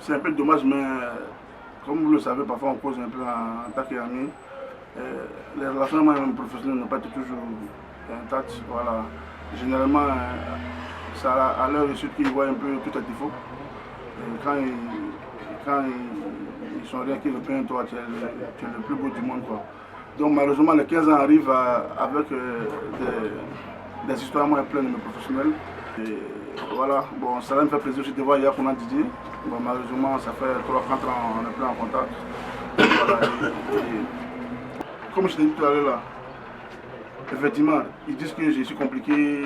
c'est un peu dommage, mais comme vous le savez, parfois on cause un peu en tant qu'amis. Les relations professionnelles n'ont pas été toujours intactes. Voilà. Généralement, c'est à l'heure de ceux qui voient un peu tout à défaut. Et quand ils sont rien qui reprennent toi, tu es le plus beau du monde, quoi. Donc malheureusement, les 15 ans arrivent avec des histoires moins pleines de mes professionnels. Et voilà, bon, ça me fait plaisir aussi de voir hier qu'on a Didier. Bon, malheureusement, ça fait 3-4 ans on n'est plus en contact. Voilà, comme je t'ai dit tout à l'heure là, effectivement, ils disent que je suis compliqué,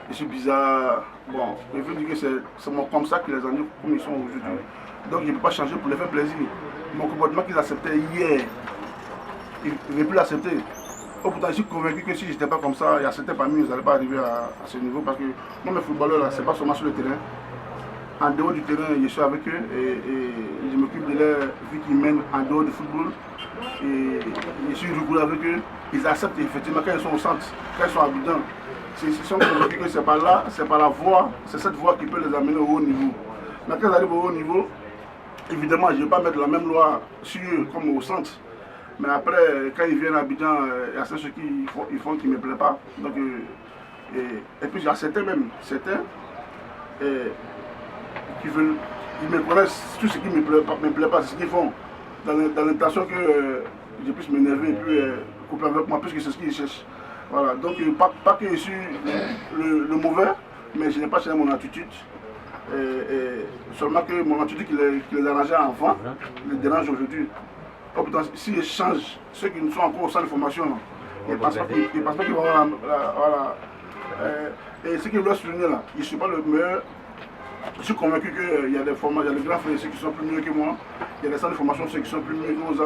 je suis bizarre. Bon, je veux dire que c'est comme ça que les ennuis comme ils sont aujourd'hui. Donc je ne peux pas changer pour les faire plaisir. Mon comportement qu'ils acceptaient hier, ils ne veulent plus l'accepter. Pourtant, je suis convaincu que si je n'étais pas comme ça, il y a certains parmi eux, ils n'allaient pas arriver à ce niveau. Parce que moi, mes footballeurs, là, ce n'est pas seulement sur le terrain. En dehors du terrain, je suis avec eux et je m'occupe de leur vie qu'ils mènent en dehors du football. Et je suis rigoureux avec eux. Ils acceptent effectivement quand ils sont au centre, quand ils sont à Abidjan. Ils sont convaincus que c'est par là, c'est par la voie, c'est cette voie qui peut les amener au haut niveau. Mais quand ils arrivent au haut niveau, évidemment, je ne vais pas mettre la même loi sur eux comme au centre. Mais après, quand ils viennent à Abidjan, il y a certains qu'ils font qui ne me plaisent pas. Donc, et puis, il y a certains même, qui veulent, ils me connaissent, tout ce qui ne me plaît pas, c'est ce qu'ils font. Dans l'intention que je puisse m'énerver et puis couper avec moi, puisque c'est ce qu'ils cherchent. Voilà, donc pas que je suis le mauvais, mais je n'ai pas changé mon attitude. Seulement que mon attitude qui les arrangeait avant les dérange aujourd'hui. Si je change ceux qui ne sont encore au centre de formation, ils ne pensent pas qu'ils vont avoir voilà. Et ce qu'ils veulent souligner là, je ne suis pas le meilleur. Je suis convaincu qu'il y a des formations, il y a des grands frères qui sont plus mieux que moi, il y a des centres de formation ceux qui sont plus mieux que nous.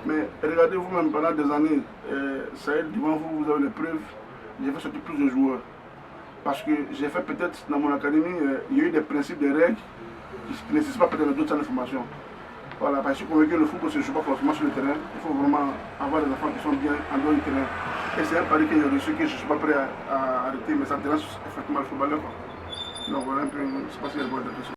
Mais regardez vous-même pendant des années, ça y est, devant vous, vous avez les preuves, j'ai fait sortir plus de joueurs. Parce que j'ai fait peut-être dans mon académie, il y a eu des principes, des règles qui ne nécessitent pas peut-être d'autres centres de formation. Voilà, parce que je suis convaincu que le football ne se joue pas forcément sur le terrain. Il faut vraiment avoir des enfants qui sont bien en dehors du terrain. Et c'est un pari que j'ai reçu que je ne suis pas prêt à arrêter, mais ça dérange effectivement le footballeur. Donc voilà un peu, je ne sais pas si il y a de questions.